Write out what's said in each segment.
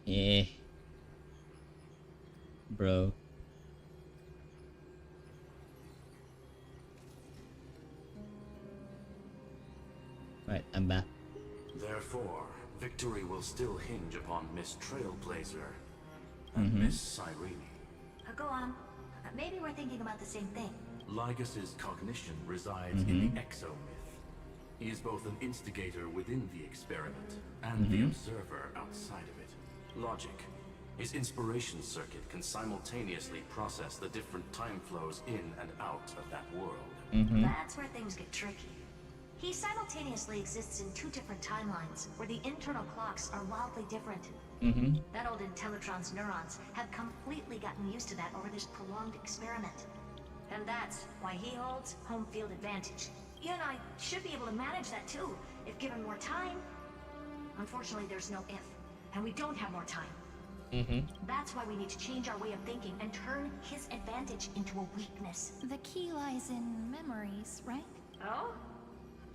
Eh, bro. Right, I'm back. Therefore, victory will still hinge upon Miss Trailblazer and Miss Cyrene. Go on. Maybe we're thinking about the same thing. Lygas's cognition resides in the exomyth. He is both an instigator within the experiment and the observer outside of it. Logic. His inspiration circuit can simultaneously process the different time flows in and out of that world. That's where things get tricky. He simultaneously exists in two different timelines, where the internal clocks are wildly different. That old Intellitron's neurons have completely gotten used to that over this prolonged experiment. And that's why he holds home field advantage. You and I should be able to manage that too, if given more time. Unfortunately, there's no if, and we don't have more time. That's why we need to change our way of thinking and turn his advantage into a weakness. The key lies in memories, right? Oh?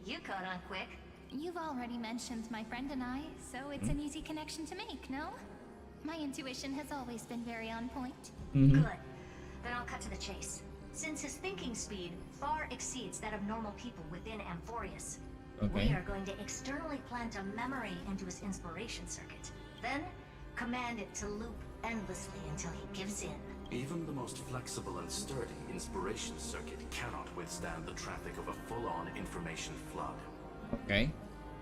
You caught on quick. You've already mentioned my friend and I, so it's an easy connection to make, no? My intuition has always been very on point. Good. Then I'll cut to the chase. Since his thinking speed far exceeds that of normal people within Amphorius, we are going to externally plant a memory into his inspiration circuit. Then, command it to loop endlessly until he gives in. Even the most flexible and sturdy inspiration circuit cannot withstand the traffic of a full-on information flood. Okay.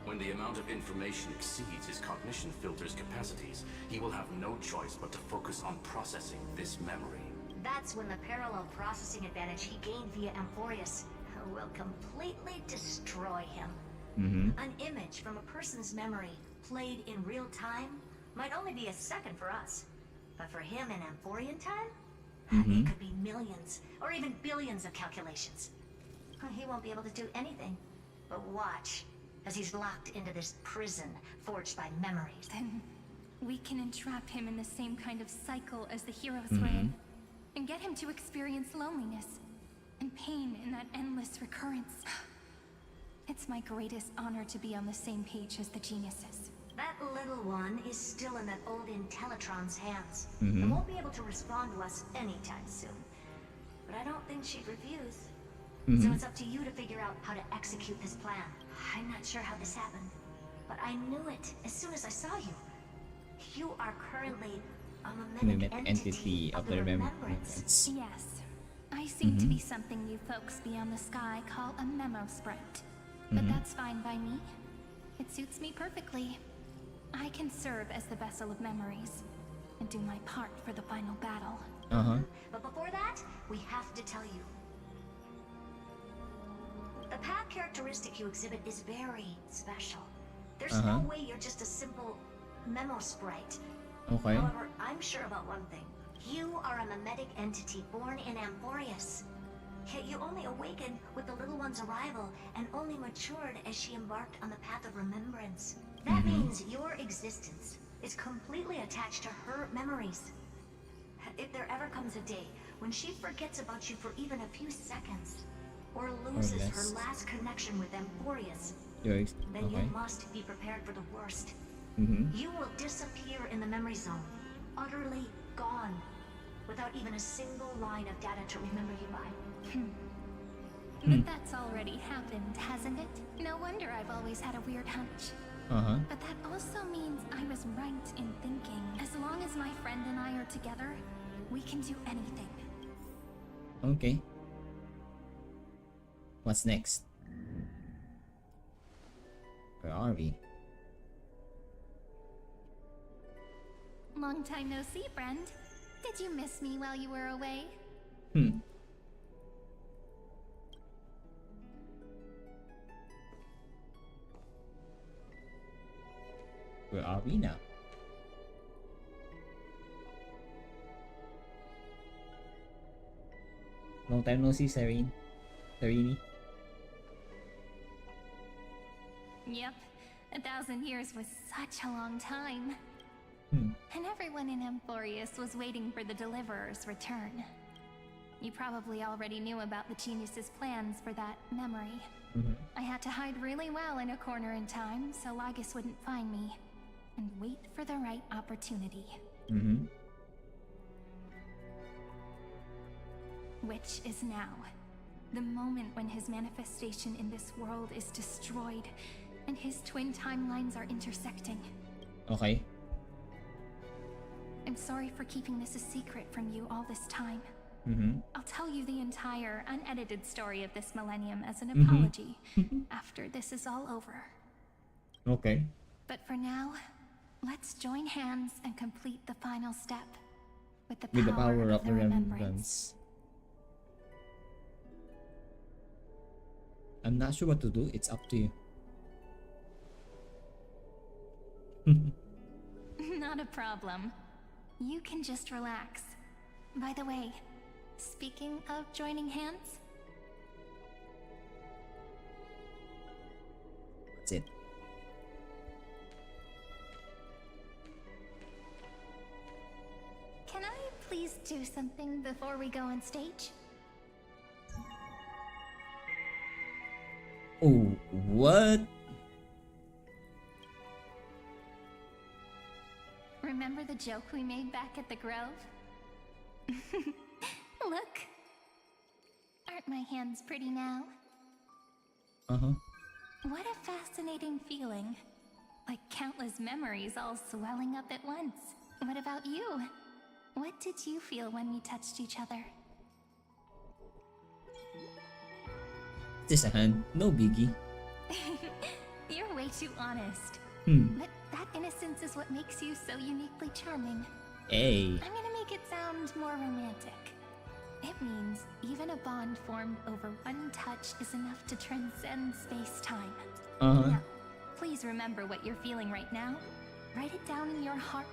When the amount of information exceeds his cognition filter's capacities, he will have no choice but to focus on processing this memory. That's when the parallel processing advantage he gained via Amphorius will completely destroy him. An image from a person's memory played in real time might only be a second for us. But for him in Amphorian time, it could be millions or even billions of calculations. He won't be able to do anything but watch as he's locked into this prison forged by memories. Then we can entrap him in the same kind of cycle as the heroes were in, and get him to experience loneliness and pain in that endless recurrence. It's my greatest honor to be on the same page as the geniuses. That little one is still in that old Intellitron's hands. And won't be able to respond to us anytime soon. But I don't think she'd refuse. So it's up to you to figure out how to execute this plan. I'm not sure how this happened, but I knew it as soon as I saw you. You are currently a mimetic entity of the remembrance. Yes. I seem to be something you folks beyond the sky call a memo sprite. But that's fine by me. It suits me perfectly. I can serve as the vessel of memories and do my part for the final battle. But before that, we have to tell you. The path characteristic you exhibit is very special. There's no way you're just a simple memo sprite. However, I'm sure about one thing. You are a mimetic entity born in Amphorius. Yet you only awakened with the little one's arrival and only matured as she embarked on the path of remembrance. That means your existence is completely attached to her memories. If there ever comes a day when she forgets about you for even a few seconds, or loses her last connection with Amphorius, then you must be prepared for the worst. You will disappear in the memory zone, utterly gone, without even a single line of data to remember you by. But that's already happened, hasn't it? No wonder I've always had a weird hunch. But that also means I was right in thinking, as long as my friend and I are together, we can do anything. Okay. What's next? Where are we? Long time no see, friend. Did you miss me while you were away? Where are we now? Long time no see, Serene. Serene. Yep. 1,000 years was such a long time. And everyone in Amphorius was waiting for the Deliverer's return. You probably already knew about the genius's plans for that memory. I had to hide really well in a corner in time so Lygas wouldn't find me. and wait for the right opportunity. Which is now. The moment when his manifestation in this world is destroyed and his twin timelines are intersecting. Okay. I'm sorry for keeping this a secret from you all this time. I'll tell you the entire unedited story of this millennium as an apology after this is all over. Okay. But for now, let's join hands and complete the final step with the With power, the power of the remembrance. remembrance. I'm not sure what to do. It's up to you. Not a problem. You can just relax. By the way, speaking of joining hands, That's it. can I please do something before we go on stage? Oh, what? Remember the joke we made back at the Grove? Look. Aren't my hands pretty now? What a fascinating feeling. Like countless memories all swelling up at once. What about you? What did you feel when we touched each other? Just a hand. No biggie. You're way too honest. But that innocence is what makes you so uniquely charming. Hey. I'm gonna make it sound more romantic. It means even a bond formed over one touch is enough to transcend space-time. Now, please remember what you're feeling right now. Write it down in your heart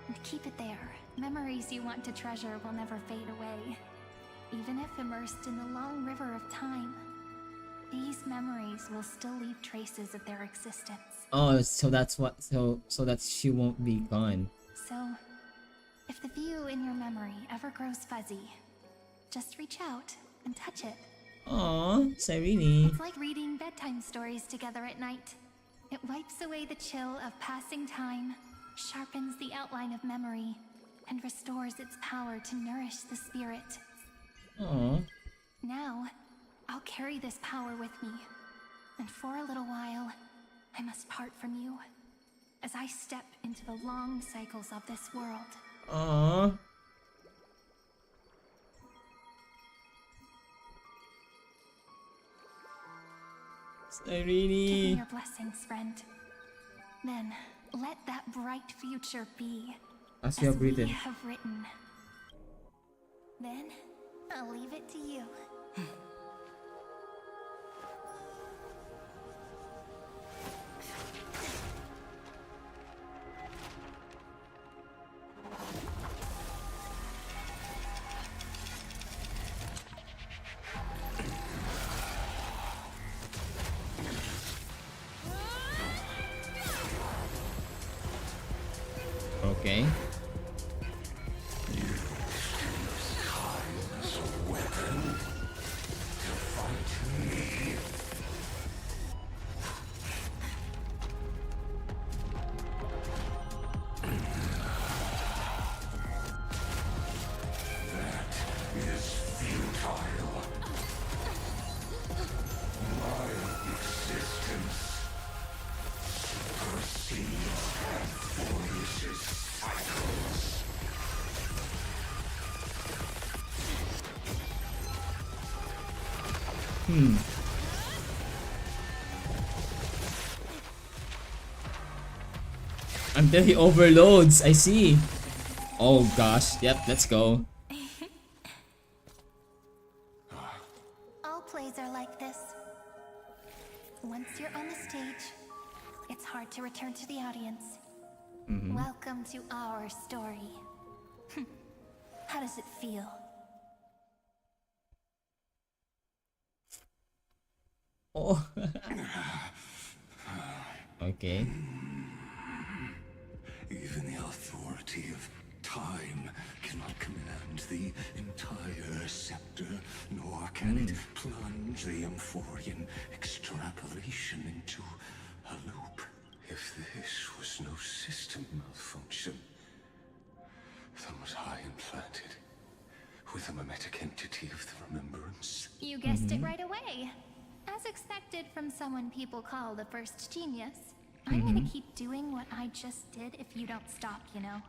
and keep it there. Memories you want to treasure will never fade away. Even if immersed in the long river of time, these memories will still leave traces of their existence. Oh, so that's what. So that she won't be gone. So, if the view in your memory ever grows fuzzy, just reach out and touch it. Aww, Serene. It's like reading bedtime stories together at night. It wipes away the chill of passing time, sharpens the outline of memory, and restores its power to nourish the spirit. Aww. Now, I'll carry this power with me, and for a little while, I must part from you, as I step into the long cycles of this world. Aww. Give me Serene. your blessings, friend. Then, let that bright future be, As you have we written. have written. Then, I'll leave it to you. Okay. Until he overloads, I see. Oh gosh, yep, let's go. All plays are like this. Once you're on the stage, it's hard to return to the audience. Welcome to our story. How does it feel? Oh. Okay. Even the authority of time cannot command the entire scepter, nor can it plunge the Amphorian extrapolation into a loop. If if this was no system malfunction, then was I implanted with a mimetic entity of the remembrance? You guessed it right away. As expected from someone people call the first genius. I'm gonna keep doing what I just did if you don't stop, you know.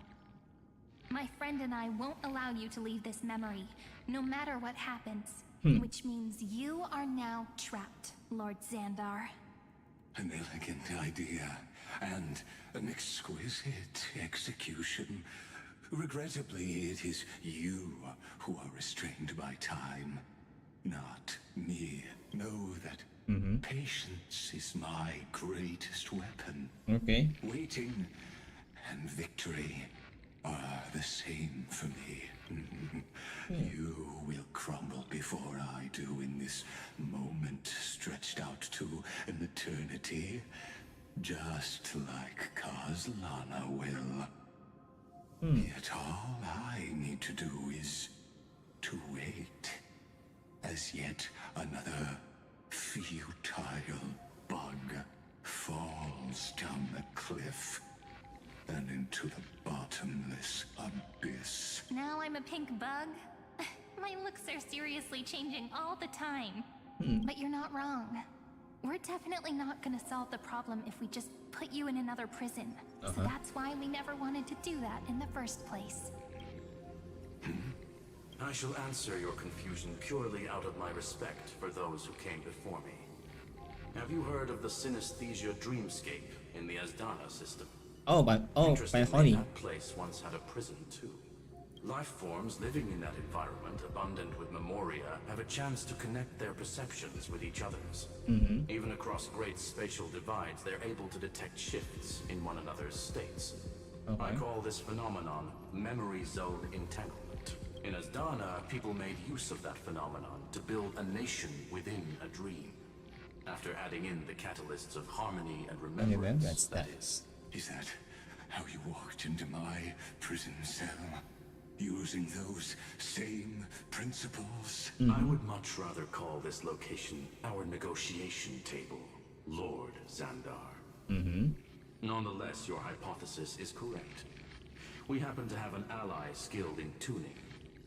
My friend and I won't allow you to leave this memory, no matter what happens. Which means you are now trapped, Lord Xandar. An elegant idea, and an exquisite execution. Regrettably, it is you who are restrained by time, not me. Know that patience is my greatest weapon. Okay. Waiting and victory are the same for me. You will crumble before I do in this moment stretched out to an eternity, just like Kazlana will. Yet all I need to do is to wait, as yet another futile bug falls down the cliff and into the bottomless abyss. Now I'm a pink bug? My looks are seriously changing all the time. But you're not wrong. We're definitely not gonna solve the problem if we just put you in another prison. So that's why we never wanted to do that in the first place. I shall answer your confusion purely out of my respect for those who came before me. Have you heard of the synesthesia dreamscape in the Asdana system? Oh, by Interestingly, Honey. that place once had a prison too. Life forms living in that environment, abundant with memoria, have a chance to connect their perceptions with each other's. Even across great spatial divides, they're able to detect shifts in one another's states. I call this phenomenon memory zone entanglement. In Asdana, people made use of that phenomenon to build a nation within a dream. After adding in the catalysts of harmony and remembrance, that is. Is that how you walked into my prison cell? Using those same principles? I would much rather call this location our negotiation table, Lord Xandar. Nonetheless, your hypothesis is correct. We happen to have an ally skilled in tuning,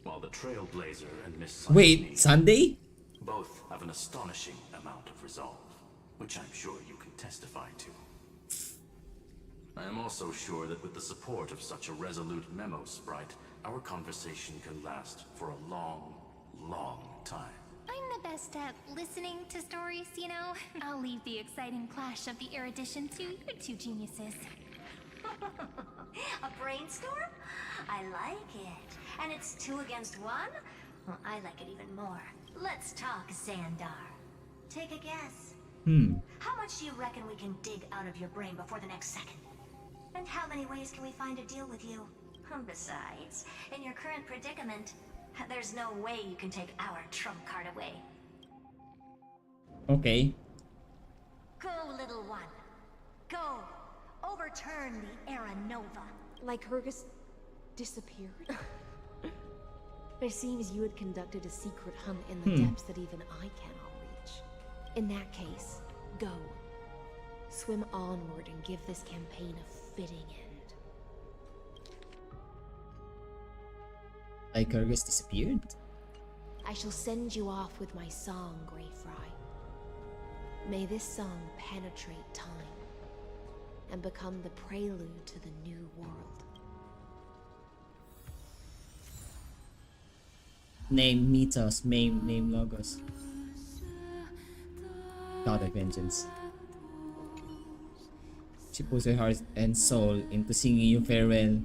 while the Trailblazer and Miss Wait, Sunday? both have an astonishing amount of resolve, which I'm sure you can testify to. I am also sure that with the support of such a resolute memo sprite, our conversation can last for a long, long time. I'm the best at listening to stories, you know? I'll leave the exciting clash of the erudition to you two geniuses. A brainstorm? I like it. And it's 2 against 1? Well, I like it even more. Let's talk, Xandar. Take a guess. How much do you reckon we can dig out of your brain before the next second? And how many ways can we find to deal with you? Besides, in your current predicament, there's no way you can take our trump card away. Okay. Go, little one. Go. Overturn the Era Nova. Lycurgus disappeared? It seems you had conducted a secret hunt in the depths that even I cannot reach. In that case, go. Swim onward and give this campaign a fitting end. Lycurgus disappeared? I shall send you off with my song, Greyfry. May this song penetrate time and become the prelude to the new world. Name Mythos, name Logos. God of Vengeance. She puts her heart and soul into singing you farewell.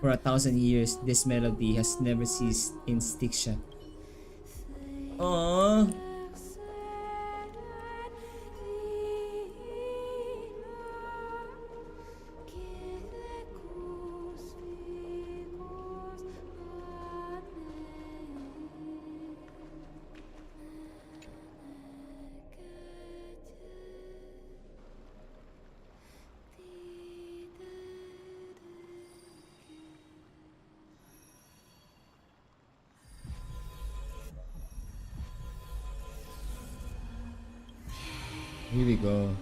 For 1,000 years, this melody has never ceased in Styxia. Aww. Here we go.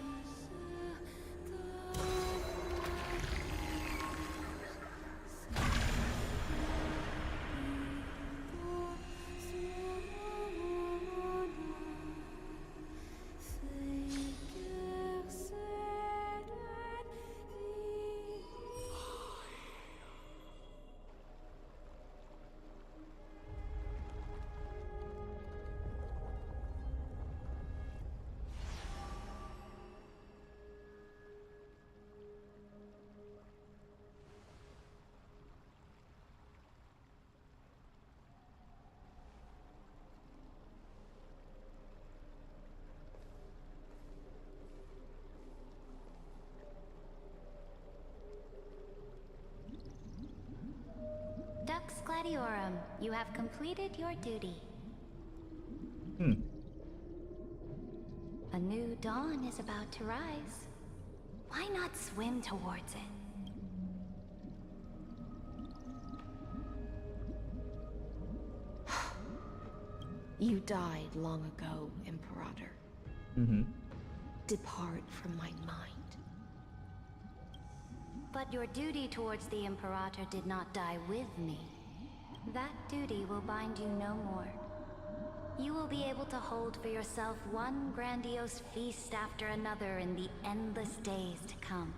Gladiorum, you have completed your duty. A new dawn is about to rise. Why not swim towards it? You died long ago, Imperator. Depart from my mind. But your duty towards the Imperator did not die with me. That duty will bind you no more. You will be able to hold for yourself one grandiose feast after another in the endless days to come.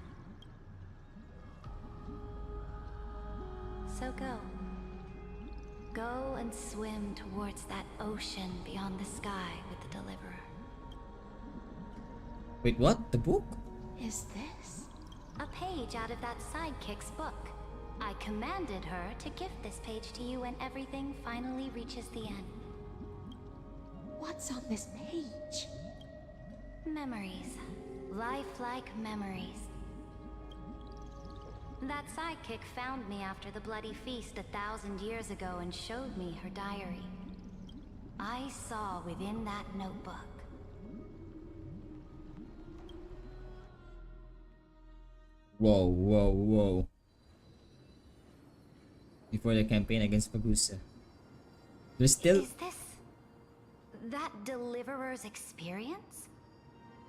So go. Go and swim towards that ocean beyond the sky with the Deliverer. Wait, what? The book? Is this? A page out of that sidekick's book. I commanded her to gift this page to you when everything finally reaches the end. What's on this page? Memories. Lifelike memories. That sidekick found me after the bloody feast 1,000 years ago and showed me her diary. I saw within that notebook. Whoa, whoa, whoa. Before the campaign against Pagusa. There's still... Is this... that Deliverer's experience?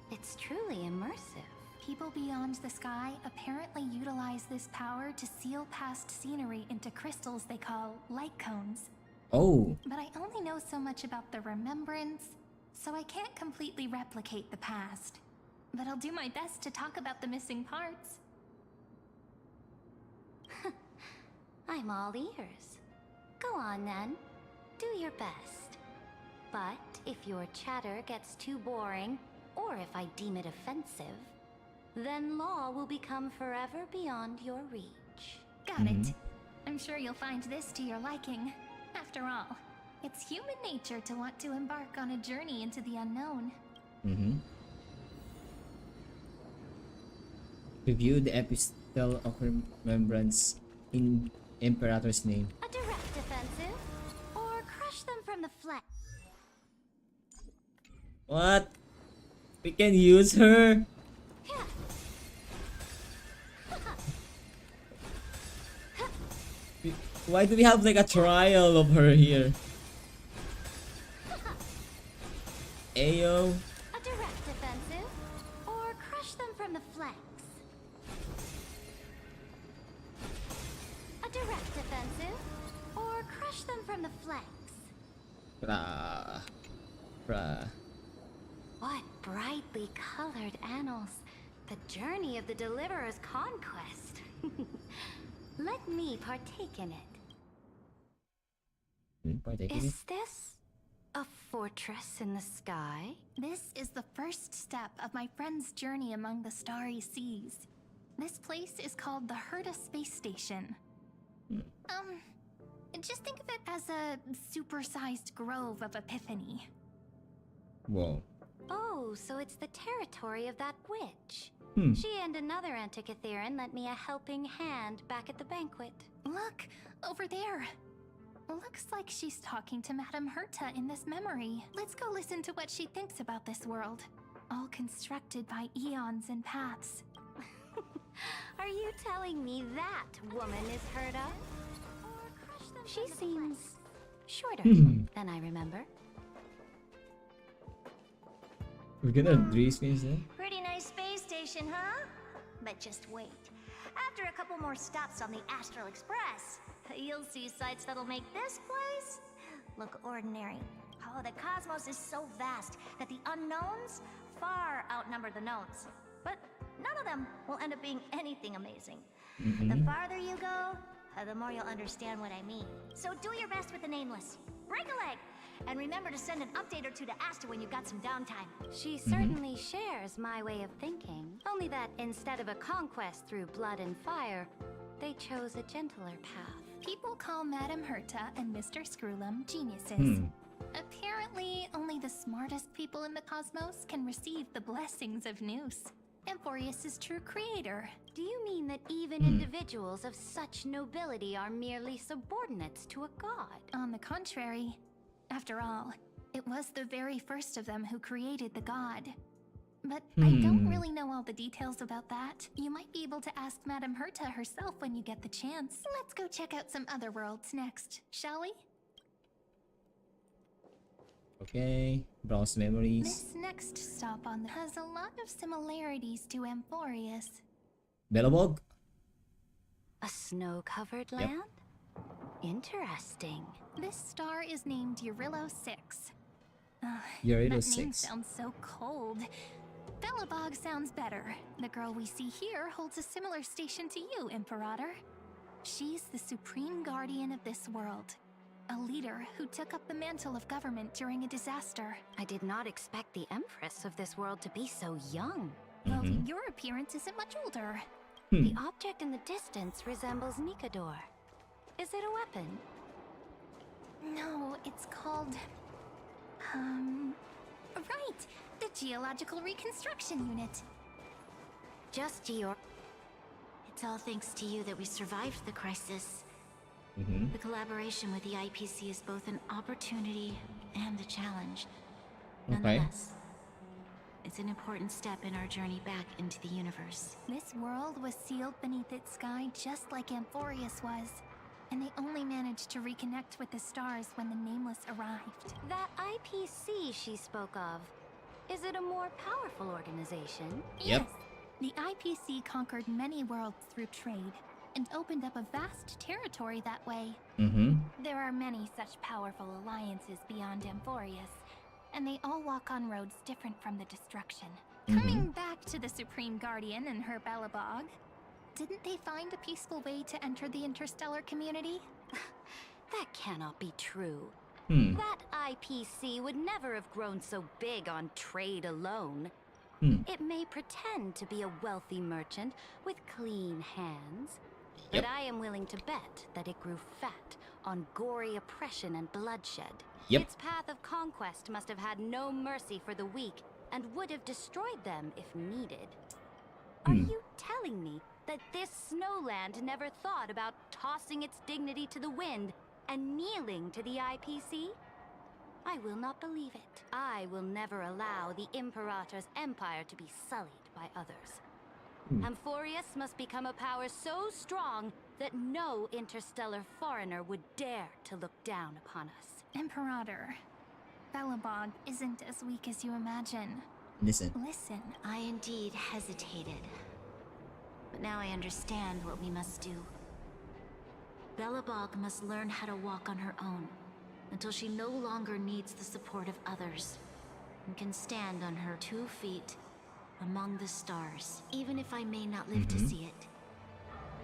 It's truly immersive. People beyond the sky apparently utilize this power to seal past scenery into crystals they call light cones. Oh. But I only know so much about the remembrance, so I can't completely replicate the past. But I'll do my best to talk about the missing parts. I'm all ears. Go on then. Do your best. But if your chatter gets too boring, or if I deem it offensive, then law will become forever beyond your reach. Got it. I'm sure you'll find this to your liking. After all, it's human nature to want to embark on a journey into the unknown. Review the epistle of remembrance in Imperator's name. A direct offensive, or crush them from the flesh. What? We can use her? Why do we have like a trial of her here? Ayo. A direct offensive, or crush them from the flanks. A direct offensive, or crush them from the flanks. Bruh. What brightly colored annals. The journey of the Deliverer's conquest. Let me partake in it. Is this a fortress in the sky? This is the first step of my friend's journey among the starry seas. This place is called the Herta Space Station. Just think of it as a supersized grove of Epiphany. Whoa. Oh, so it's the territory of that witch. She and another Antikytherian lent me a helping hand back at the banquet. Look, over there. Looks like she's talking to Madame Herta in this memory. Let's go listen to what she thinks about this world. All constructed by eons and paths. Are you telling me that woman is Herta? She seems shorter than I remember. We're gonna race things then? Pretty nice space station, huh? But just wait. After a couple more stops on the Astral Express, you'll see sights that'll make this place look ordinary. Oh, the cosmos is so vast that the unknowns far outnumber the knowns. But none of them will end up being anything amazing. The farther you go, the more you'll understand what I mean. So do your best with the nameless. Break a leg! And remember to send an update or two to Asta when you've got some downtime. She certainly shares my way of thinking. Only that instead of a conquest through blood and fire, they chose a gentler path. People call Madame Herta and Mr. Screwlum geniuses. Apparently, only the smartest people in the cosmos can receive the blessings of Noose. Amphorius' true creator. Do you mean that even individuals of such nobility are merely subordinates to a god? On the contrary, after all, it was the very first of them who created the god. But I don't really know all the details about that. You might be able to ask Madame Herta herself when you get the chance. Let's go check out some other worlds next, shall we? Okay, browse memories. This next stop on has a lot of similarities to Amphorius. Belobog? A snow-covered Yep. land? Interesting. This star is named Eurillo 6. Eurillo That name 6. sounds so cold. Belobog sounds better. The girl we see here holds a similar station to you, Imperator. She's the supreme guardian of this world. A leader who took up the mantle of government during a disaster. I did not expect the Empress of this world to be so young. Well, your appearance isn't much older. The object in the distance resembles Nikador. Is it a weapon? No, it's called... Right! The Geological Reconstruction Unit. Just your... It's all thanks to you that we survived the crisis. The collaboration with the IPC is both an opportunity and a challenge. Nonetheless, it's an important step in our journey back into the universe. This world was sealed beneath its sky just like Amphorius was. And they only managed to reconnect with the stars when the Nameless arrived. That IPC she spoke of, is it a more powerful organization? Yep. Yes, the IPC conquered many worlds through trade and opened up a vast territory that way. There are many such powerful alliances beyond Amphorius, and they all walk on roads different from the destruction. Coming back to the Supreme Guardian and her Belobog, didn't they find a peaceful way to enter the interstellar community? That cannot be true. That IPC would never have grown so big on trade alone. It may pretend to be a wealthy merchant with clean hands, but I am willing to bet that it grew fat on gory oppression and bloodshed. Its path of conquest must have had no mercy for the weak and would have destroyed them if needed. Are you telling me that this snowland never thought about tossing its dignity to the wind and kneeling to the IPC? I will not believe it. I will never allow the Imperator's empire to be sullied by others. Amphorius must become a power so strong that no interstellar foreigner would dare to look down upon us. Imperator, Belobog isn't as weak as you imagine. Listen. I indeed hesitated. But now I understand what we must do. Belobog must learn how to walk on her own until she no longer needs the support of others and can stand on her 2 feet among the stars. Even if I may not live to see it,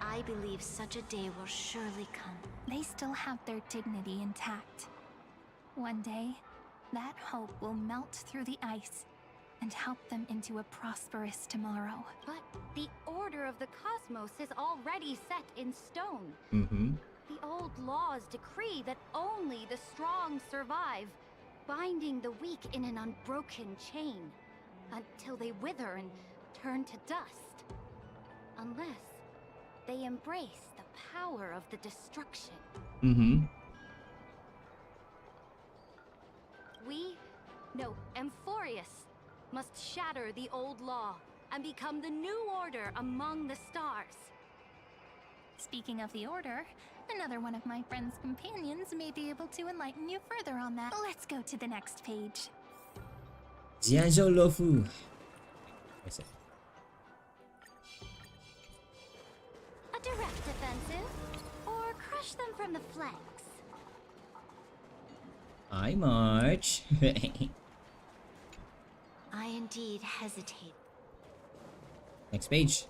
I believe such a day will surely come. They still have their dignity intact. One day, that hope will melt through the ice and help them into a prosperous tomorrow. But the order of the cosmos is already set in stone. The old laws decree that only the strong survive, binding the weak in an unbroken chain until they wither and turn to dust. Unless they embrace the power of the destruction. Amphorius must shatter the old law and become the new order among the stars. Speaking of the Order, another one of my friend's companions may be able to enlighten you further on that. Let's go to the next page. Jianzhou Lofu. What's it? A direct offensive? Or crush them from the flanks? I march. I indeed hesitate. Next page.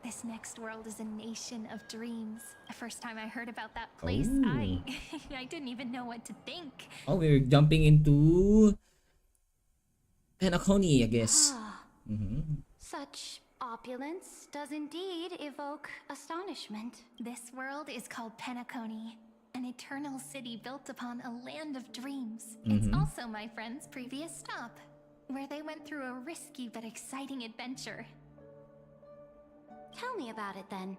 This next world is a nation of dreams. The first time I heard about that place, Oh. I didn't even know what to think. Oh, we're jumping into Penacony, I guess. Such opulence does indeed evoke astonishment. This world is called Penacony, an eternal city built upon a land of dreams. It's also my friend's previous stop. where they went through a risky but exciting adventure. Tell me about it then.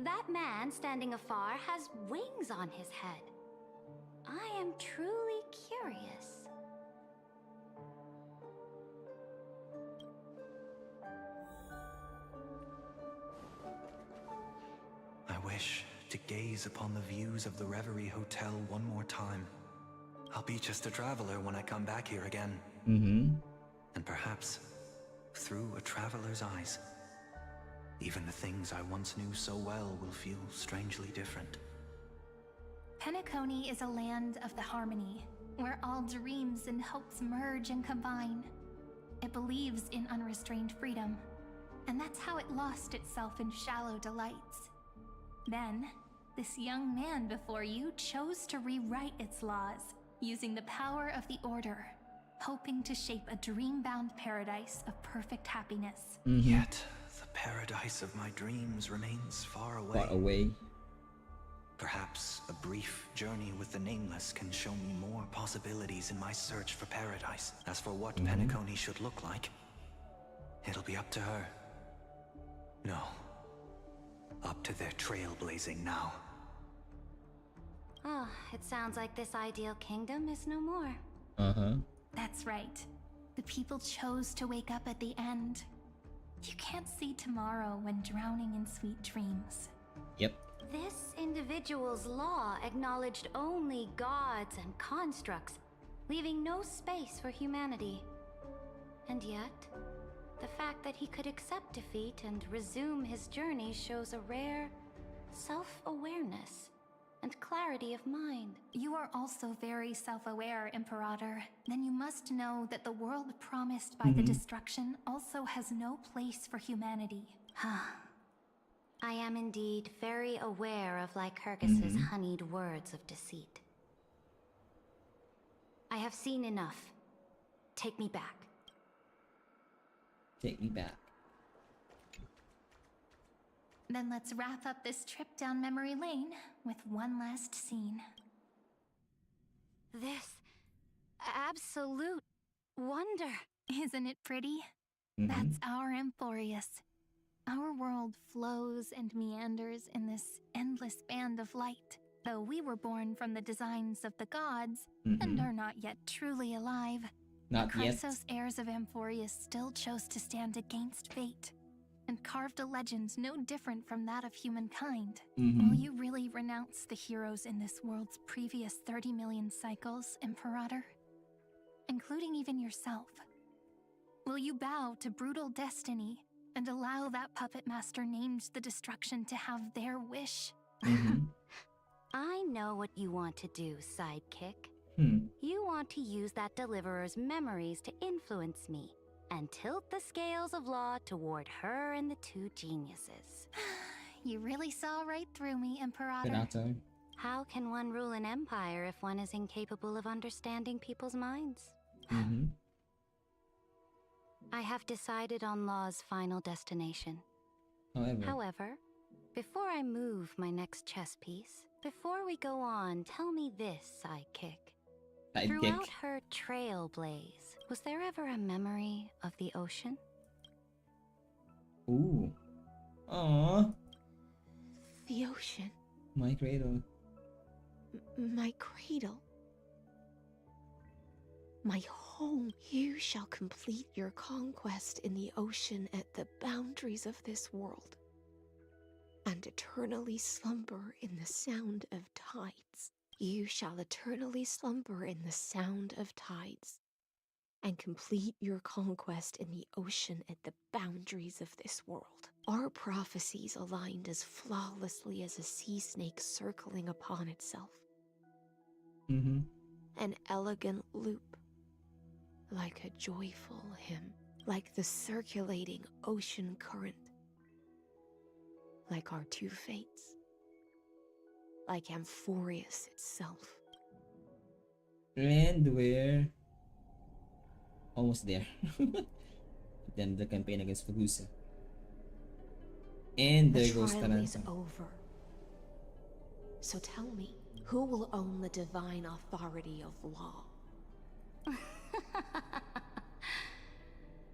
That man standing afar has wings on his head. I am truly curious. I wish to gaze upon the views of the Reverie Hotel one more time. I'll be just a traveler when I come back here again. And perhaps, through a traveler's eyes, even the things I once knew so well will feel strangely different. Penacony is a land of the harmony, where all dreams and hopes merge and combine. It believes in unrestrained freedom, and that's how it lost itself in shallow delights. Then, this young man before you chose to rewrite its laws, using the power of the Order, hoping to shape a dream-bound paradise of perfect happiness. Yet, the paradise of my dreams remains far away. Far away. Perhaps a brief journey with the Nameless can show me more possibilities in my search for paradise. As for what Penacony should look like, it'll be up to her. No. Up to their trailblazing now. Oh, it sounds like this ideal kingdom is no more. That's right. The people chose to wake up at the end. You can't see tomorrow when drowning in sweet dreams. Yep. This individual's law acknowledged only gods and constructs, leaving no space for humanity. And yet, the fact that he could accept defeat and resume his journey shows a rare self-awareness and clarity of mind. You are also very self-aware, Imperator. Then you must know that the world promised by the destruction also has no place for humanity. I am indeed very aware of Lycurgus's honeyed words of deceit. I have seen enough. Take me back. Take me back. Then let's wrap up this trip down memory lane with one last scene. This absolute wonder. Isn't it pretty? That's our Amphorius. Our world flows and meanders in this endless band of light. Though we were born from the designs of the gods and are not yet truly alive, Not the yet. Chrysos heirs of Amphorius still chose to stand against fate and carved a legend no different from that of humankind. Will you really renounce the heroes in this world's previous 30 million cycles, Imperator? Including even yourself. Will you bow to brutal destiny and allow that puppet master named the destruction to have their wish? I know what you want to do, sidekick. Hmm. You want to use that deliverer's memories to influence me and tilt the scales of law toward her and the two geniuses. You really saw right through me, Imperator. Imperator. How can one rule an empire if one is incapable of understanding people's minds? I have decided on Law's final destination. However, before I move my next chess piece, before we go on, tell me this, sidekick. Throughout her trailblaze, was there ever a memory of the ocean? Ooh. Aww. The ocean. My cradle. My cradle. My home. You shall complete your conquest in the ocean at the boundaries of this world, and eternally slumber in the sound of tides. You shall eternally slumber in the sound of tides, and complete your conquest in the ocean at the boundaries of this world. Our prophecies aligned as flawlessly as a sea snake circling upon itself. An elegant loop, like a joyful hymn, like the circulating ocean current, like our two fates, like Amphorius itself. And we're almost there. Then the campaign against Fagusa. And there goes The trial is Taranta. over. So tell me, who will own the divine authority of law?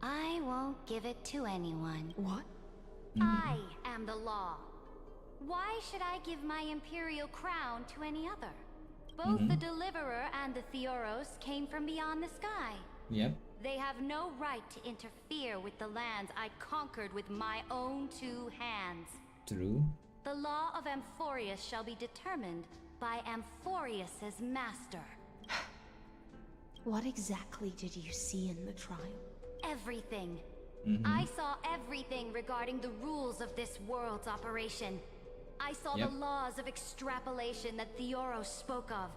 I won't give it to anyone. What? I am the law. Why should I give my imperial crown to any other? Both the Deliverer and the Theoros came from beyond the sky. Yep. They have no right to interfere with the lands I conquered with my own 2 hands. True. The law of Amphorius shall be determined by Amphorius's master. What exactly did you see in the trial? Everything. I saw everything regarding the rules of this world's operation. I saw the laws of extrapolation that Theoros spoke of.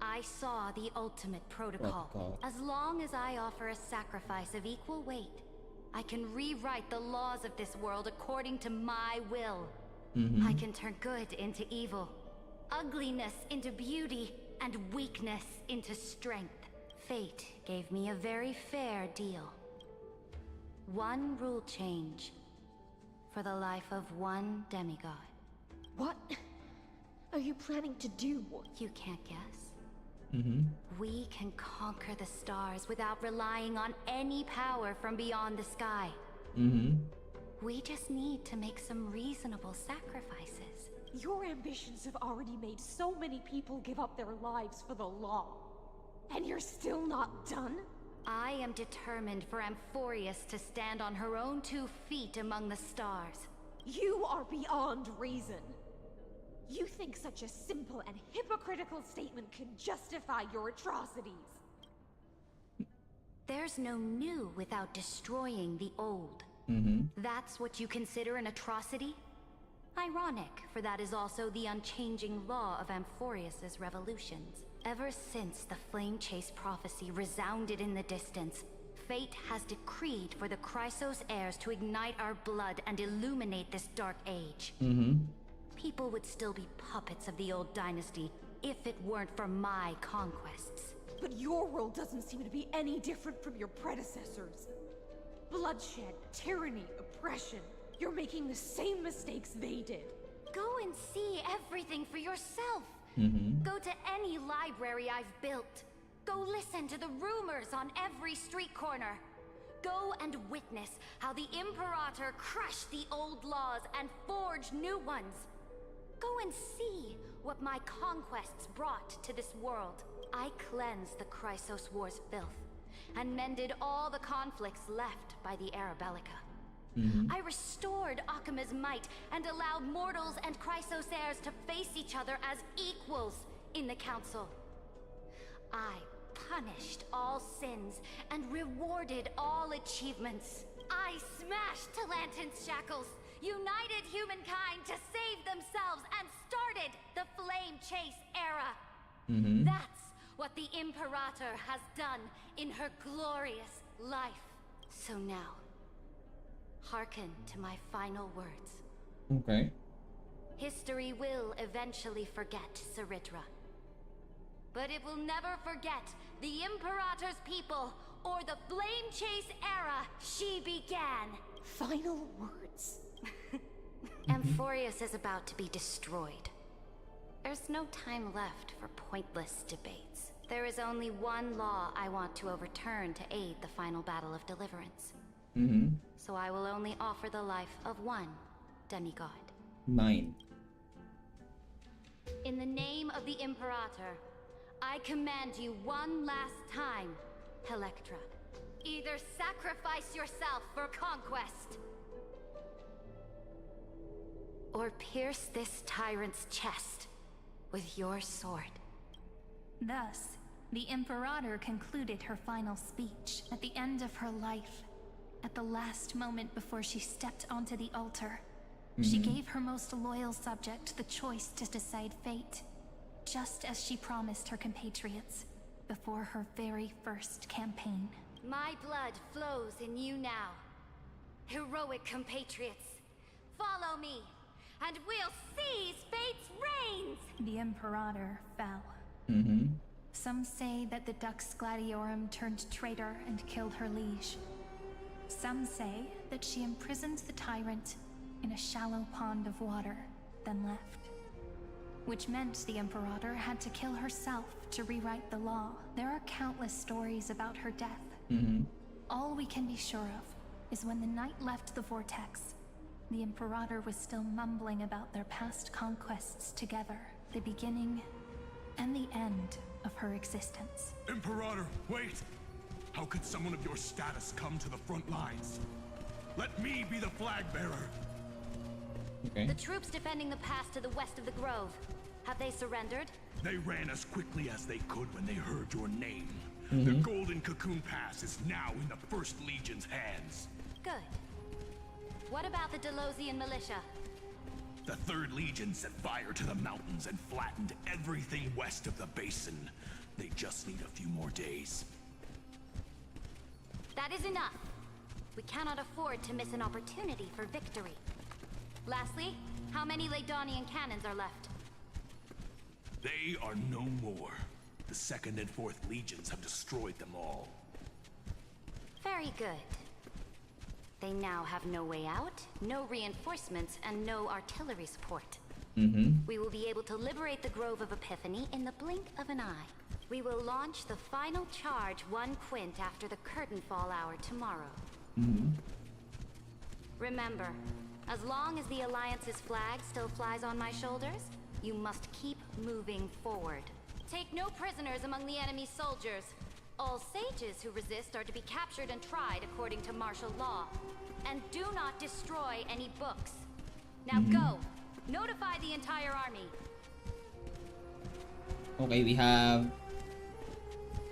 I saw the ultimate protocol. As long as I offer a sacrifice of equal weight, I can rewrite the laws of this world according to my will. I can turn good into evil, ugliness into beauty, and weakness into strength. Fate gave me a very fair deal. 1 rule change for the life of 1 demigod. What are you planning to do? You can't guess. We can conquer the stars without relying on any power from beyond the sky. We just need to make some reasonable sacrifices. Your ambitions have already made so many people give up their lives for the law. And you're still not done? I am determined for Amphorius to stand on her own 2 feet among the stars. You are beyond reason. You think such a simple and hypocritical statement can justify your atrocities? There's no new without destroying the old. That's what you consider an atrocity? Ironic, for that is also the unchanging law of Amphorius's revolutions. Ever since the Flame Chase prophecy resounded in the distance, fate has decreed for the Chrysos heirs to ignite our blood and illuminate this dark age. People would still be puppets of the old dynasty if it weren't for my conquests. But your world doesn't seem to be any different from your predecessors. Bloodshed, tyranny, oppression. You're making the same mistakes they did. Go and see everything for yourself. Go to any library I've built. Go listen to the rumors on every street corner. Go and witness how the Imperator crushed the old laws and forged new ones. Go and see what my conquests brought to this world. I cleansed the Chrysos War's filth and mended all the conflicts left by the Arabellica. I restored Akima's might and allowed mortals and Chrysos heirs to face each other as equals in the Council. I punished all sins and rewarded all achievements. I smashed Talantin's shackles, united humankind to save themselves, and started the Flame Chase era. That's what the Imperator has done in her glorious life. So now, hearken to my final words. Okay. History will eventually forget Ceridra. But it will never forget the Imperator's people or the Flame Chase era she began. Final words. Amphorius is about to be destroyed. There's no time left for pointless debates. There is only one law I want to overturn to aid the final battle of deliverance. So I will only offer the life of 1 demigod. 9. In the name of the Imperator, I command you one last time, Electra. Either sacrifice yourself for conquest, or pierce this tyrant's chest with your sword. Thus, the Imperator concluded her final speech at the end of her life. At the last moment before she stepped onto the altar, she gave her most loyal subject the choice to decide fate, just as she promised her compatriots before her very first campaign. My blood flows in you now. Heroic compatriots, follow me, and we'll seize fate's reins! The Imperator fell. Some say that the Dux Gladiorum turned traitor and killed her liege. Some say that she imprisoned the tyrant in a shallow pond of water, then left. Which meant the Imperator had to kill herself to rewrite the law. There are countless stories about her death. All we can be sure of is when the knight left the vortex, the Imperator was still mumbling about their past conquests together, the beginning and the end of her existence. Imperator, wait! How could someone of your status come to the front lines? Let me be the flag bearer! Okay. The troops defending the pass to the west of the grove. Have they surrendered? They ran as quickly as they could when they heard your name. The Golden Cocoon Pass is now in the First Legion's hands. Good. What about the Delosian militia? The Third Legion set fire to the mountains and flattened everything west of the basin. They just need a few more days. That is enough. We cannot afford to miss an opportunity for victory. Lastly, how many Ladonian cannons are left? They are no more. The Second and Fourth Legions have destroyed them all. Very good. They now have no way out, no reinforcements, and no artillery support. We will be able to liberate the Grove of Epiphany in the blink of an eye. We will launch the final charge 1 quint after the curtain fall hour tomorrow. Remember, as long as the Alliance's flag still flies on my shoulders, you must keep moving forward. Take no prisoners among the enemy soldiers. All sages who resist are to be captured and tried according to martial law. And do not destroy any books. Now go! Notify the entire army. Okay, we have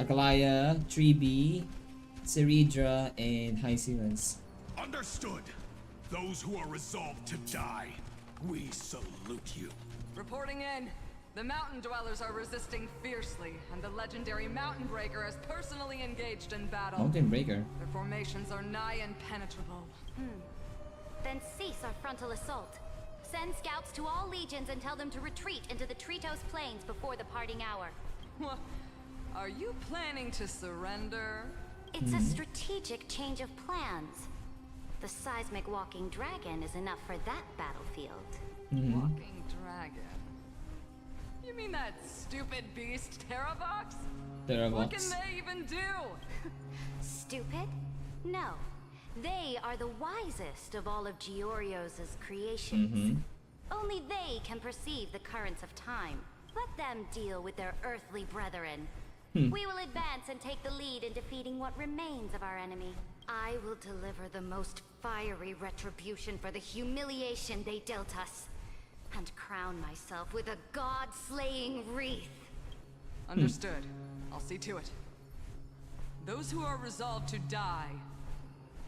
Aglaya, 3B, Ceridra, and High Sealants. Understood! Those who are resolved to die, we salute you. Reporting in. The mountain dwellers are resisting fiercely, and the legendary Mountain Breaker is personally engaged in battle. Mountain Breaker? Their formations are nigh impenetrable. Then cease our frontal assault. Send scouts to all legions and tell them to retreat into the Tritos Plains before the parting hour. What? Are you planning to surrender? It's a strategic change of plans. The seismic walking dragon is enough for that battlefield. Walking dragon? You mean that stupid beast, Terravox? What can they even do? Stupid? No. They are the wisest of all of Giorio's creations. Only they can perceive the currents of time. Let them deal with their earthly brethren. We will advance and take the lead in defeating what remains of our enemy. I will deliver the most fiery retribution for the humiliation they dealt us, and crown myself with a god-slaying wreath. Understood. I'll see to it. Those who are resolved to die,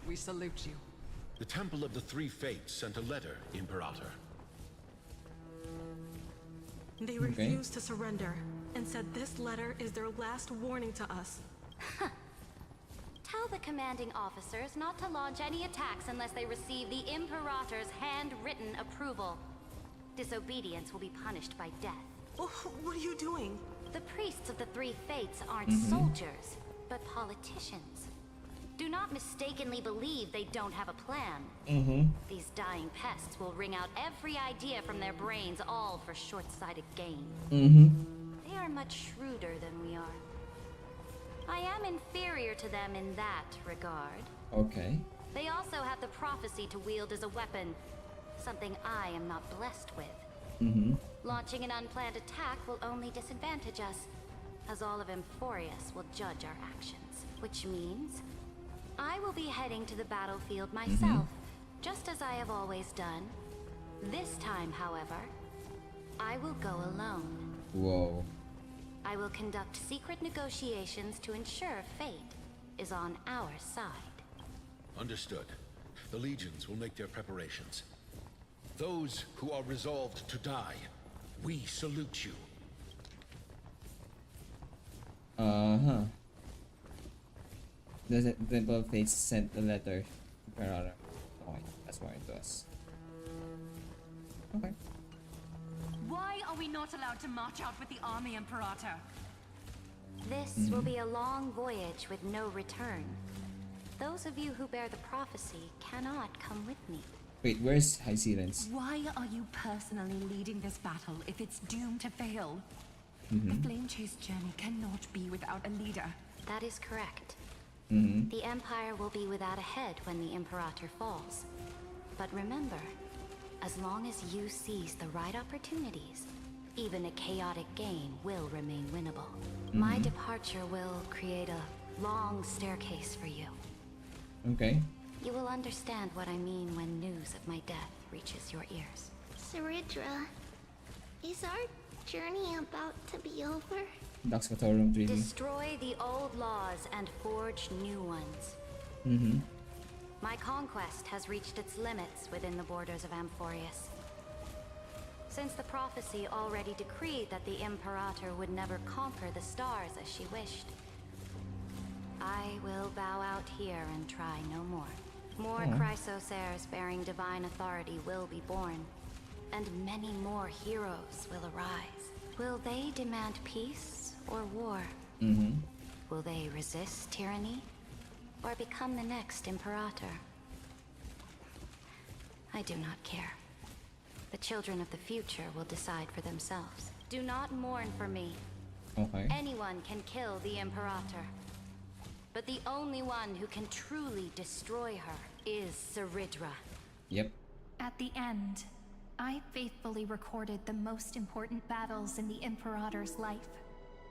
we salute you. The Temple of the Three Fates sent a letter, Imperator. They refused to surrender, and said this letter is their last warning to us. Tell the commanding officers not to launch any attacks unless they receive the Imperator's handwritten approval. Disobedience will be punished by death. Oh, what are you doing? The priests of the Three Fates aren't soldiers, but politicians. Do not mistakenly believe they don't have a plan. These dying pests will wring out every idea from their brains, all for short-sighted gain. They are much shrewder than we are. I am inferior to them in that regard. Okay. They also have the prophecy to wield as a weapon, something I am not blessed with. Launching an unplanned attack will only disadvantage us, as all of Emphorius will judge our actions. Which means I will be heading to the battlefield myself, just as I have always done. This time, however, I will go alone. Whoa. I will conduct secret negotiations to ensure fate is on our side. Understood. The legions will make their preparations. Those who are resolved to die, we salute you. The Temple of Fates sent a letter to Imperator. Okay, that's why it does. Okay. Why are we not allowed to march out with the army, Imperator? This will be a long voyage with no return. Those of you who bear the prophecy cannot come with me. Wait, where's High Sealants? Why are you personally leading this battle if it's doomed to fail? The Flame Chase journey cannot be without a leader. That is correct. The Empire will be without a head when the Imperator falls. But remember, as long as you seize the right opportunities, even a chaotic game will remain winnable. My departure will create a long staircase for you. Okay. You will understand what I mean when news of my death reaches your ears. Saridra, is our journey about to be over? Dax Room 3D. Destroy the old laws and forge new ones. My conquest has reached its limits within the borders of Amphorius. Since the prophecy already decreed that the Imperator would never conquer the stars as she wished, I will bow out here and try no more. More Chrysos heirs bearing divine authority will be born, and many more heroes will arise. Will they demand peace or war? Will they resist tyranny or become the next Imperator? I do not care. The children of the future will decide for themselves. Do not mourn for me. Okay. Anyone can kill the Imperator, but the only one who can truly destroy her is Saridra. Yep. At the end, I faithfully recorded the most important battles in the Imperator's life.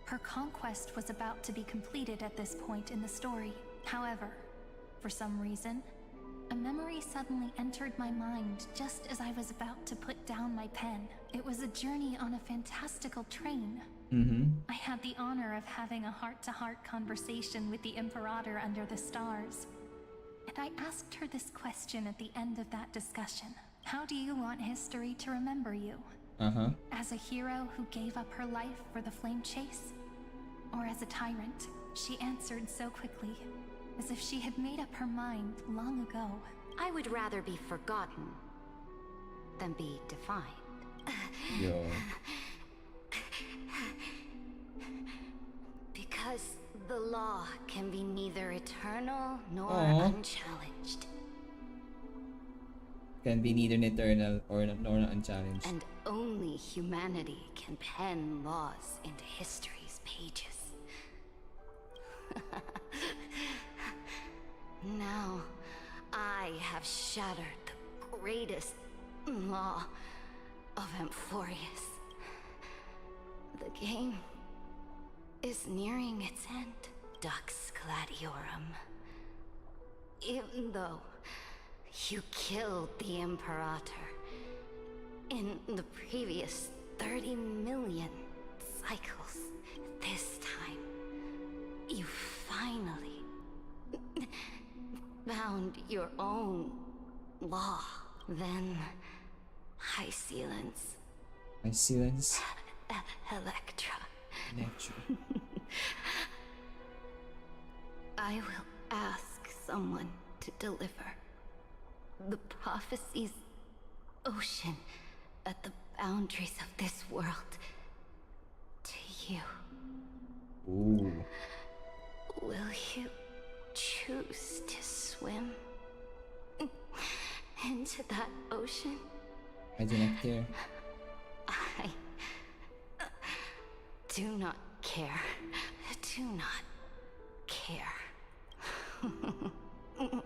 Her conquest was about to be completed at this point in the story. However, for some reason, a memory suddenly entered my mind just as I was about to put down my pen. It was a journey on a fantastical train. I had the honor of having a heart-to-heart conversation with the Imperator under the stars. And I asked her this question at the end of that discussion. How do you want history to remember you? As a hero who gave up her life for the flame chase? Or as a tyrant? She answered so quickly, as if she had made up her mind long ago. I would rather be forgotten than be defined. Yo. Because the law can be neither eternal nor unchallenged. Can be neither eternal or nor unchallenged. And only humanity can pen laws into history's pages. Now, I have shattered the greatest law of Amphorius. The game is nearing its end, Dux Gladiorum. Even though you killed the Imperator in the previous 30 million cycles, this time, you finally found your own law. Then, Hysealence. Hysealence? Electra. Electra. I will ask someone to deliver the prophecy's ocean at the boundaries of this world to you. Ooh. Will you choose to swim into that ocean? I do not care. I do not care. Do not care.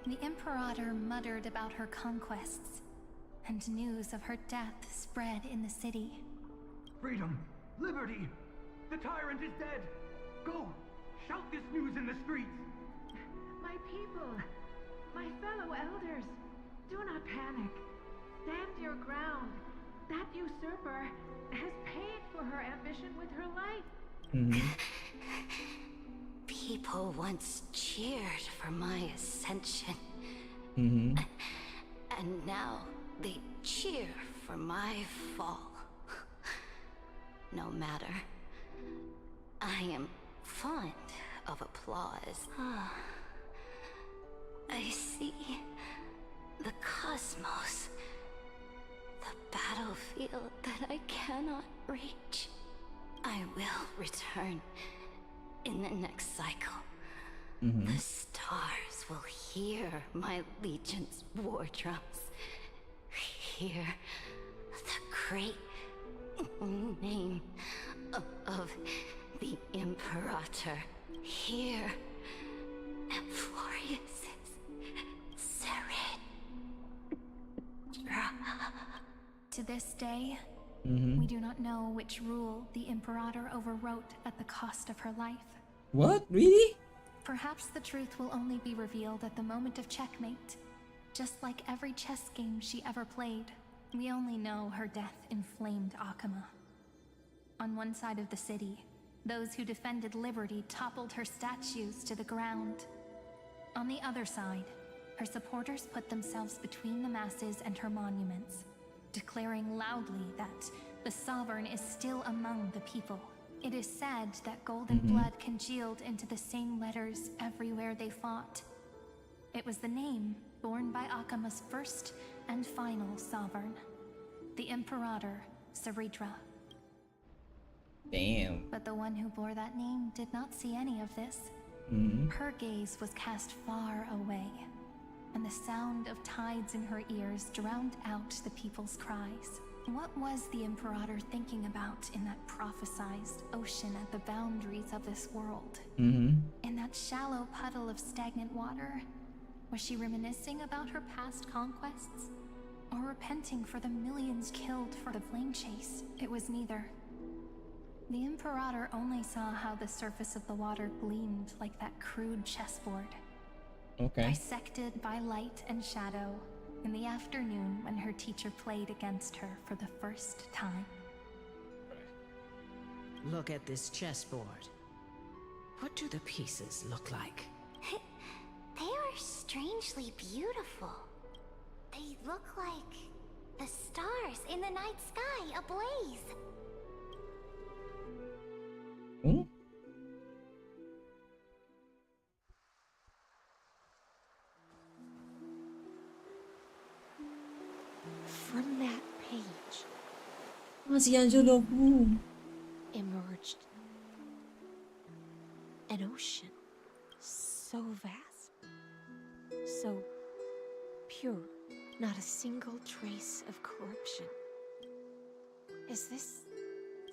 The Imperator muttered about her conquests, and news of her death spread in the city. Freedom! Liberty! The tyrant is dead! Go! Shout this news in the streets! My people! My fellow elders! Do not panic. Stand your ground. That usurper has paid for her ambition with her life. People once cheered for my ascension. And now they cheer for my fall. No matter. I am fond of applause. I see the cosmos. The battlefield that I cannot reach. I will return in the next cycle. The stars will hear my legion's war drums. Hear the great name of the Imperator. Hear To this day, we do not know which rule the Imperator overwrote at the cost of her life. What? Really? Perhaps the truth will only be revealed at the moment of checkmate. Just like every chess game she ever played, we only know her death inflamed Akama. On one side of the city, those who defended liberty toppled her statues to the ground. On the other side, her supporters put themselves between the masses and her monuments, declaring loudly that the Sovereign is still among the people. It is said that golden blood congealed into the same letters everywhere they fought. It was the name borne by Akama's first and final Sovereign, the Imperator Saridra. Damn. But the one who bore that name did not see any of this. Her gaze was cast far away, and the sound of tides in her ears drowned out the people's cries. What was the Imperator thinking about in that prophesized ocean at the boundaries of this world? In that shallow puddle of stagnant water? Was she reminiscing about her past conquests? Or repenting for the millions killed for the flame chase? It was neither. The Imperator only saw how the surface of the water gleamed like that crude chessboard. Okay. Dissected by light and shadow in the afternoon when her teacher played against her for the first time. Look at this chessboard. What do the pieces look like? They are strangely beautiful. They look like the stars in the night sky ablaze. From that page emerged an ocean so vast, so pure, not a single trace of corruption. Is this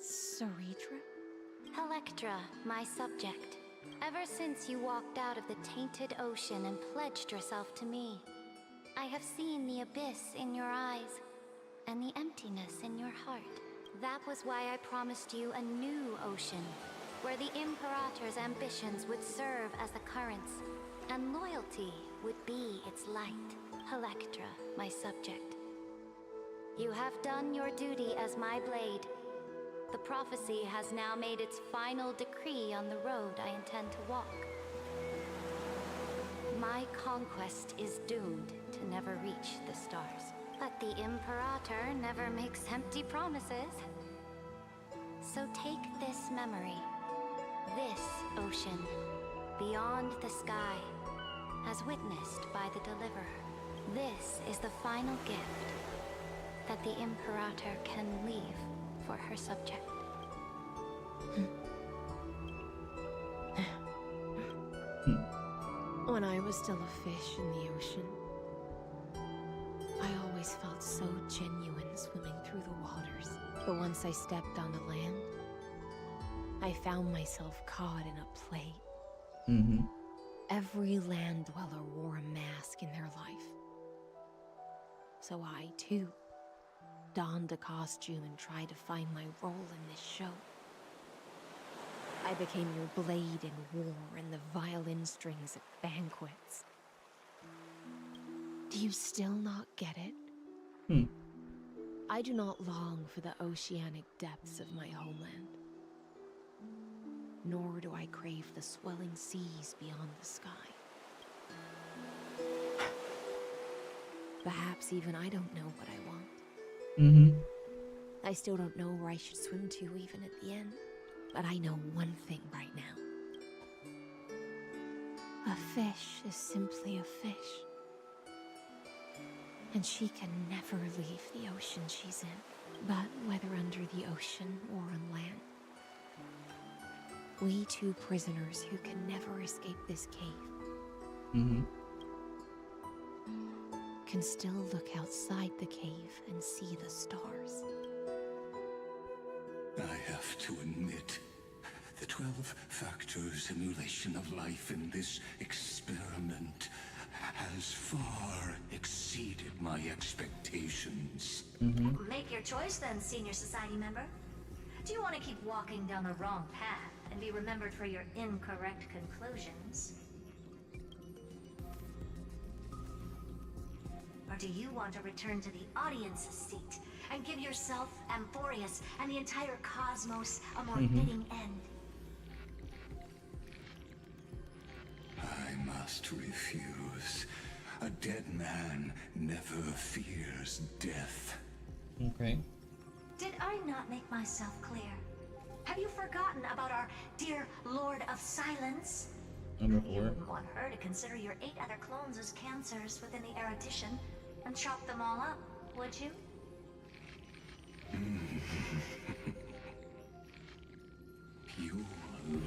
Saridra? Electra, my subject. Ever since you walked out of the tainted ocean and pledged yourself to me, I have seen the abyss in your eyes and the emptiness in your heart. That was why I promised you a new ocean, where the Imperator's ambitions would serve as the currents, and loyalty would be its light. Electra, my subject. You have done your duty as my blade. The prophecy has now made its final decree on the road I intend to walk. My conquest is doomed to never reach the stars. But the Imperator never makes empty promises. So take this memory, this ocean, beyond the sky, as witnessed by the Deliverer. This is the final gift that the Imperator can leave for her subject. When I was still a fish in the ocean, I always felt so genuine swimming through the waters. But once I stepped onto land, I found myself caught in a play. Every land dweller wore a mask in their life. So I, too, donned a costume and tried to find my role in this show. I became your blade in war and the violin strings at banquets. Do you still not get it? I do not long for the oceanic depths of my homeland. Nor do I crave the swelling seas beyond the sky. Perhaps even I don't know what I want. I still don't know where I should swim to even at the end. But I know one thing right now. A fish is simply a fish. And she can never leave the ocean she's in. But whether under the ocean or on land, we two prisoners who can never escape this cave can still look outside the cave and see the stars. I have to admit, The 12-factor simulation of life in this experiment has far exceeded my expectations. Make your choice then, senior society member. Do you want to keep walking down the wrong path and be remembered for your incorrect conclusions? Or do you want to return to the audience's seat and give yourself, Amphorius, and the entire cosmos a more fitting end? I must refuse. A dead man never fears death. Okay. Did I not make myself clear? Have you forgotten about our dear Lord of Silence? Number You 4. wouldn't want her to consider your 8 other clones as cancers within the erudition and chop them all up, would you? Your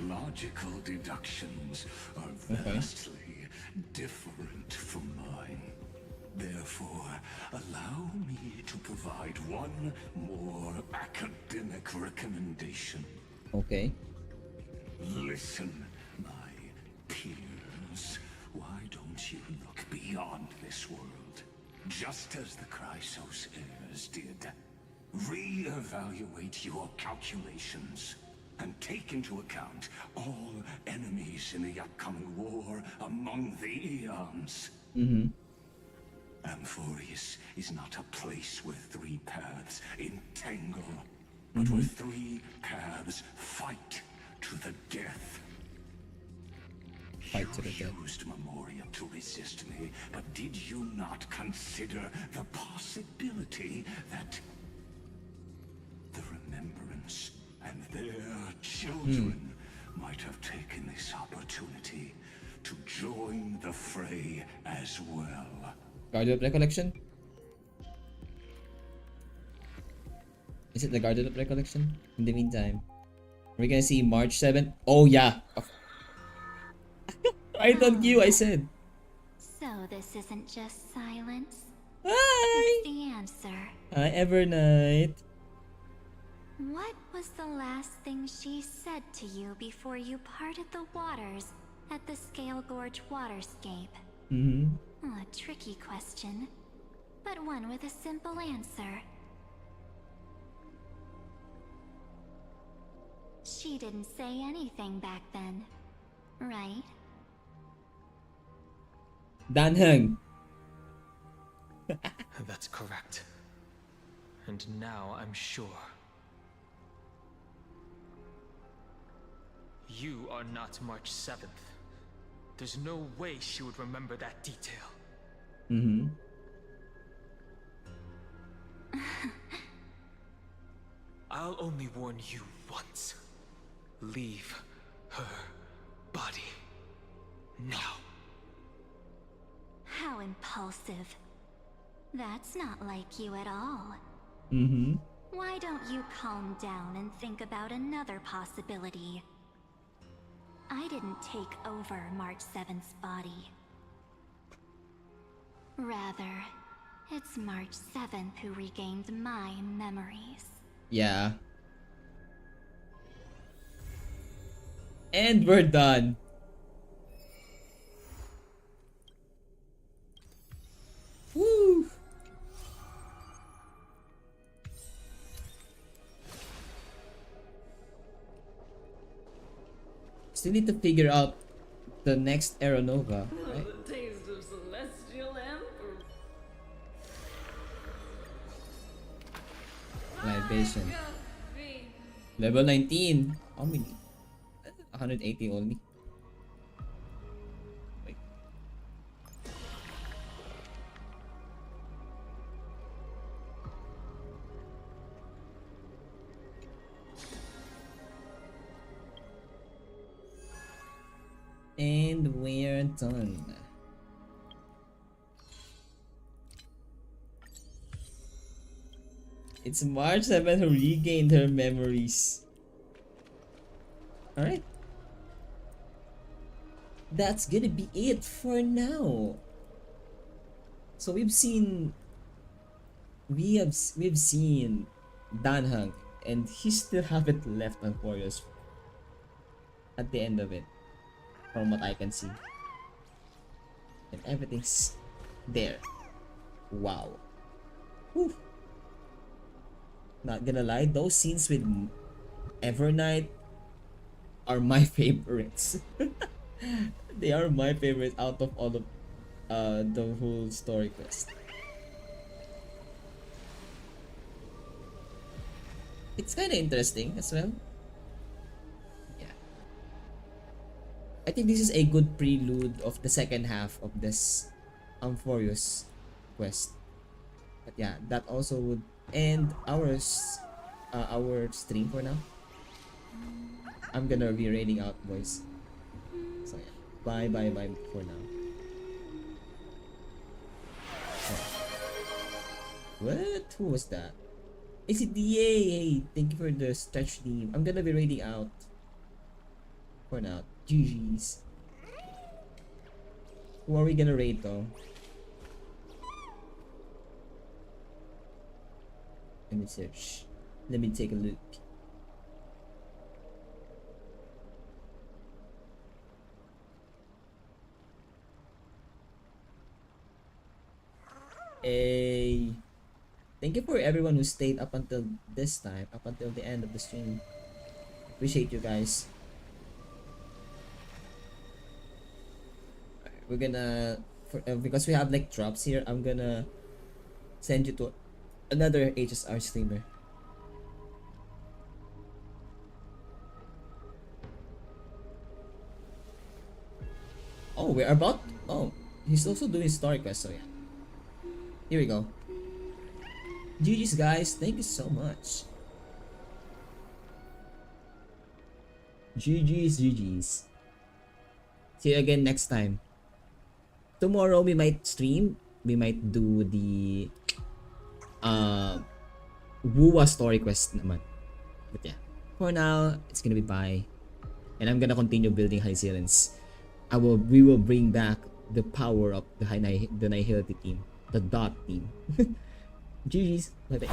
logical deductions are vastly different from mine. Therefore, allow me to provide one more academic recommendation. Okay. Listen, my peers. Why don't you look beyond this world? Just as the Chrysos heirs did. Re-evaluate your calculations and take into account all enemies in the upcoming war among the eons. Amphorius is not a place where 3 paths entangle, but where 3 paths fight to the death. Fight to the death. You used Memoria to resist me, but did you not consider the possibility that the Remembrance and their children might have taken this opportunity to join the fray as well? Guardian of Recollection? Is it the Guardian of Recollection? In the meantime, we're gonna see March 7th. Oh yeah! Right on cue, I said. So this isn't just silence. Hi! It's the answer. Hi, Evernight. What was the last thing she said to you before you parted the waters at the Scale Gorge waterscape? A tricky question, but one with a simple answer. She didn't say anything back then, right? Danheng. That's correct. And now I'm sure. You are not March 7th. There's no way she would remember that detail. I'll only warn you once. Leave her body now. How impulsive. That's not like you at all. Why don't you calm down and think about another possibility? I didn't take over March 7th's body. Rather, it's March 7th who regained my memories. Yeah. And we're done. Woo! Still need to figure out the next Aeronova, right? The taste of celestial emperor. Libation. Level 19. How many? 180 only. Wait. And we're done. It's March 7th who regained her memories. Alright. That's gonna be it for now. So we've seen Dan Hunk, and he still haven't left Emporius. at the end of it, from what I can see. And everything's there. Wow. Whew. Not gonna lie, those scenes with Evernight are my favorites. They are my favorites out of all of the whole story quest. It's kind of interesting as well. Yeah. I think this is a good prelude of the second half of this Amphorius quest. But yeah, that also would end our stream for now. I'm gonna be raiding out, boys. So yeah, bye for now. Oh. What? Who was that? Is it DA? Thank you for the stretch team. I'm gonna be raiding out for now. GG's. Who are we gonna raid though? Let me search. Let me take a look. Thank you for everyone who stayed up until this time, up until the end of the stream. Appreciate you guys. We're gonna, because we have like drops here, I'm gonna send you to another HSR streamer. Oh, we're about. Oh, he's also doing story quest, so yeah. Here we go. GG's guys, thank you so much. GG's. See you again next time. Tomorrow we might stream. We might do the Wuwa story quest naman. But yeah, for now it's gonna be bye, and I'm gonna continue building High Silence. We will bring back the power of the Nihility team, the Dot team. GG's. Bye bye.